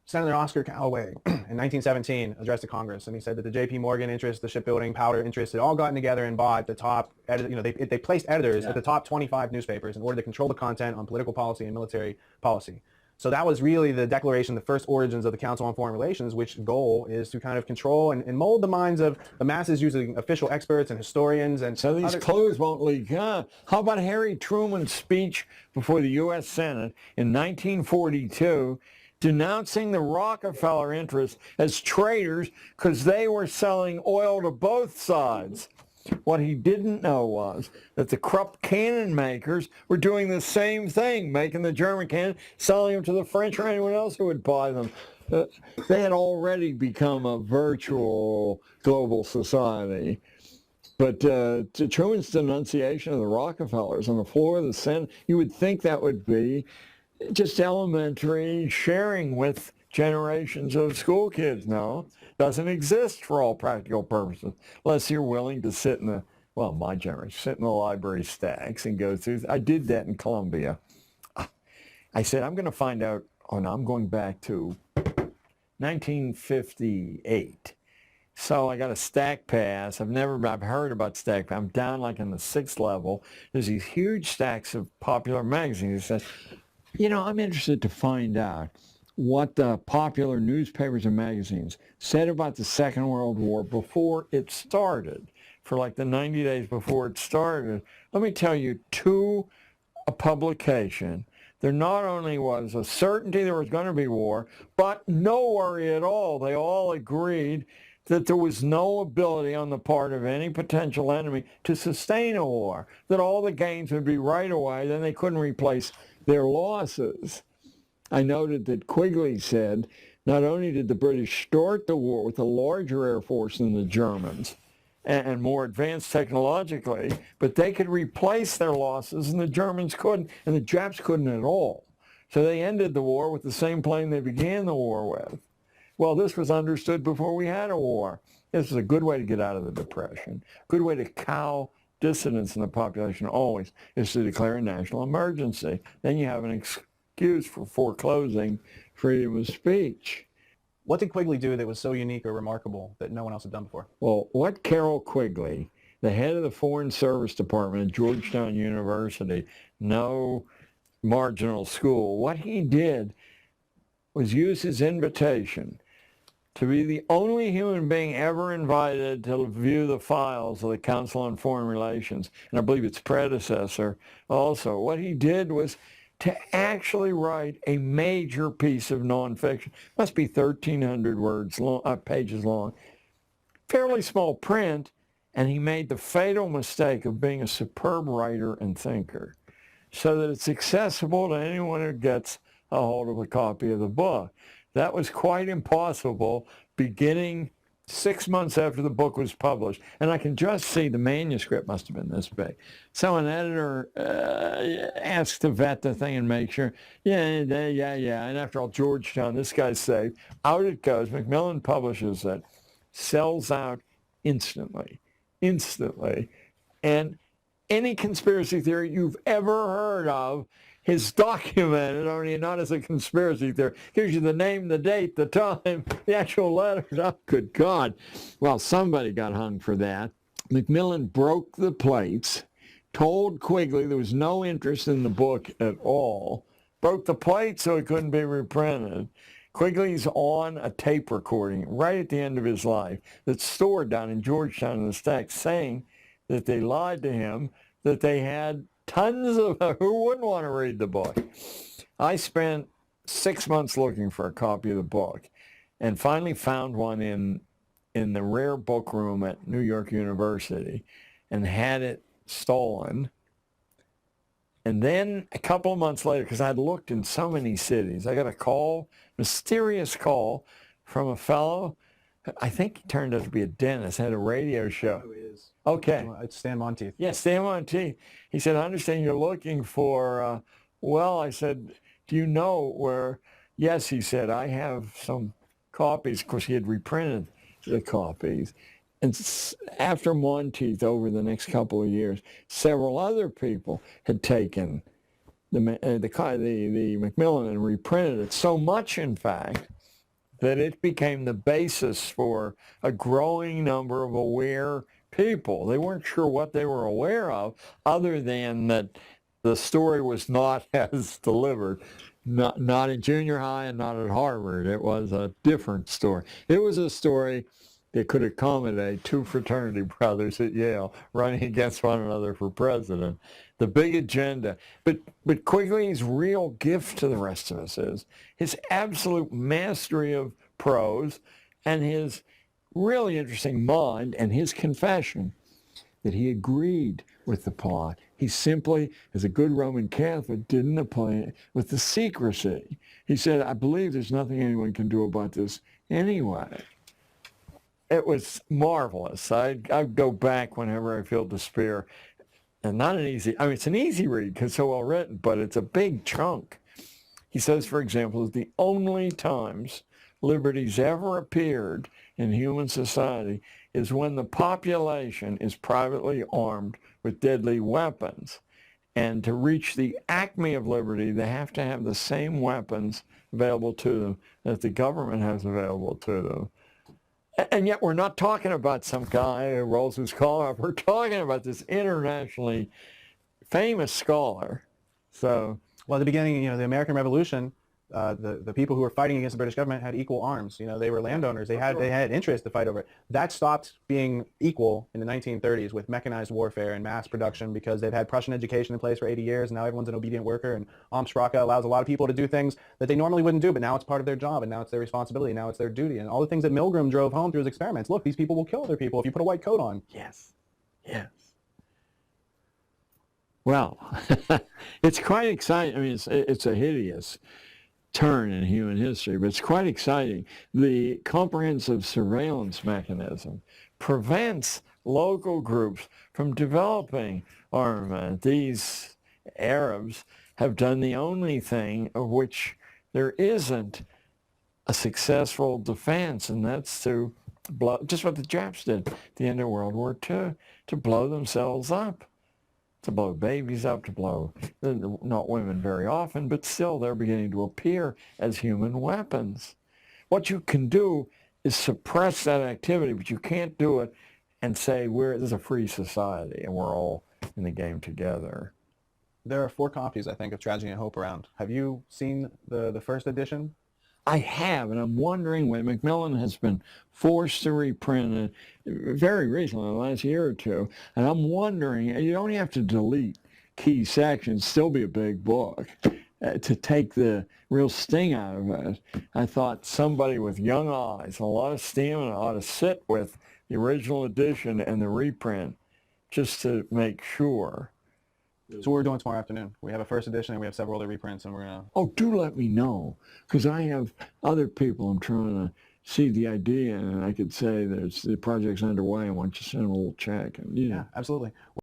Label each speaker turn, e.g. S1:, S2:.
S1: Senator Oscar Callaway in 1917 addressed the Congress, and he said that the J.P. Morgan interests, the shipbuilding, powder interests, had all gotten together and bought the top, they placed editors at the top 25 newspapers in order to control the content on political policy and military policy. So that was really the declaration, the first origins of the Council on Foreign Relations, which goal is to kind of control and mold the minds of the masses using official experts and historians. And
S2: so these clues won't leak. How about Harry Truman's speech before the U.S. Senate in 1942, denouncing the Rockefeller interests as traitors because they were selling oil to both sides? What he didn't know was that the Krupp cannon makers were doing the same thing, making the German cannon, selling them to the French or anyone else who would buy them. They had already become a virtual global society. But to Truman's denunciation of the Rockefellers on the floor of the Senate, you would think that would be just elementary sharing with generations of school kids. No, doesn't exist for all practical purposes, unless you're willing to sit in the, well, my generation, sit in the library stacks and go through. I did that in Columbia. I said, I'm going to find out, oh no, I'm going back to 1958. So I got a stack pass. I've heard about stack pass. I'm down like in the 6th level. There's these huge stacks of popular magazines. He says, you know, I'm interested to find out what the popular newspapers and magazines said about the Second World War before it started, for like the 90 days before it started. Let me tell you, to a publication, there not only was a certainty there was going to be war, but no worry at all. They all agreed that there was no ability on the part of any potential enemy to sustain a war, that all the gains would be right away, then they couldn't replace their losses. I noted that Quigley said not only did the British start the war with a larger air force than the Germans and more advanced technologically, but they could replace their losses and the Germans couldn't, and the Japs couldn't at all. So they ended the war with the same plane they began the war with. Well, this was understood before we had a war. This is a good way to get out of the Depression. Good way to cow dissidents in the population always is to declare a national emergency. Then you have an excuse for foreclosing freedom of speech.
S1: What did Quigley do that was so unique or remarkable that no one else had done before?
S2: Well, what Carroll Quigley, the head of the Foreign Service Department at Georgetown University, no marginal school, what he did was use his invitation to be the only human being ever invited to view the files of the Council on Foreign Relations, and I believe its predecessor also. What he did was to actually write a major piece of nonfiction. Must be 1,300 words long, pages long. Fairly small print, and he made the fatal mistake of being a superb writer and thinker, so that it's accessible to anyone who gets a hold of a copy of the book. That was quite impossible beginning 6 months after the book was published. And I can just see the manuscript must have been this big. So an editor asks to vet the thing and make sure, yeah. And after all, Georgetown, this guy's safe. Out it goes. Macmillan publishes it, sells out instantly. And any conspiracy theory you've ever heard of is documented, only not as a conspiracy theory. Gives you the name, the date, the time, the actual letters. Oh, good God. Well, somebody got hung for that. Macmillan broke the plates, told Quigley there was no interest in the book at all, broke the plate so it couldn't be reprinted. Quigley's on a tape recording right at the end of his life that's stored down in Georgetown in the stacks, saying that they lied to him, that they had tons of, who wouldn't want to read the book? I spent 6 months looking for a copy of the book and finally found one in the rare book room at New York University and had it stolen. And then a couple of months later, because I'd looked in so many cities, I got a call, mysterious call from a fellow. I think he turned out to be a dentist, had a radio show.
S1: Who is?
S2: Okay.
S1: It's Stan Monteith.
S2: Yeah, Stan Monteith. He said, I understand you're looking for, well, I said, do you know where? Yes, he said, I have some copies. Of course, he had reprinted the copies. And after Monteith, over the next couple of years, several other people had taken the Macmillan and reprinted it. So much, in fact, that it became the basis for a growing number of aware people. They weren't sure what they were aware of, other than that the story was not as delivered. Not in junior high and not at Harvard. It was a different story. It was a story that could accommodate two fraternity brothers at Yale running against one another for president. The big agenda. But Quigley's real gift to the rest of us is his absolute mastery of prose and his really interesting mind and his confession that he agreed with the plot. He simply, as a good Roman Catholic, didn't apply it with the secrecy. He said, I believe there's nothing anyone can do about this anyway. It was marvelous. I'd go back whenever I feel despair. And not an easy, I mean, it's an easy read because it's so well written, but it's a big chunk. He says, for example, that the only times liberty's ever appeared in human society is when the population is privately armed with deadly weapons. And to reach the acme of liberty, they have to have the same weapons available to them that the government has available to them. And yet we're not talking about some guy who rolls his collar up. We're talking about this internationally famous scholar. So,
S1: well, at the beginning, the American Revolution, the people who were fighting against the British government had equal arms. They were landowners. They had interest to fight over it. That stopped being equal in the 1930s with mechanized warfare and mass production because they've had Prussian education in place for 80 years, and now everyone's an obedient worker, and Amtssprache allows a lot of people to do things that they normally wouldn't do, but now it's part of their job, and now it's their responsibility, now it's their duty. And all the things that Milgram drove home through his experiments. Look, these people will kill other people if you put a white coat on.
S2: Yes. Well, it's quite exciting. I mean, it's a hideous turn in human history, but it's quite exciting. The comprehensive surveillance mechanism prevents local groups from developing armament. These Arabs have done the only thing of which there isn't a successful defense, and that's to blow, just what the Japs did at the end of World War II, to blow themselves up. To blow babies up, to blow, not women very often, but still they're beginning to appear as human weapons. What you can do is suppress that activity, but you can't do it and say, this is a free society and we're all in the game together.
S1: There are 4 copies, I think, of Tragedy and Hope around. Have you seen the first edition?
S2: I have, and I'm wondering when Macmillan has been forced to reprint it very recently, the last year or two, and I'm wondering, you only have to delete key sections, still be a big book, to take the real sting out of it. I thought somebody with young eyes, a lot of stamina, ought to sit with the original edition and the reprint just to make sure.
S1: So we're doing tomorrow afternoon. We have a first edition and we have several other reprints, and we're going to...
S2: Oh, do let me know, because I have other people I'm trying to see the idea, and I could say the project's underway. I want you to send them a little check. And,
S1: yeah, absolutely.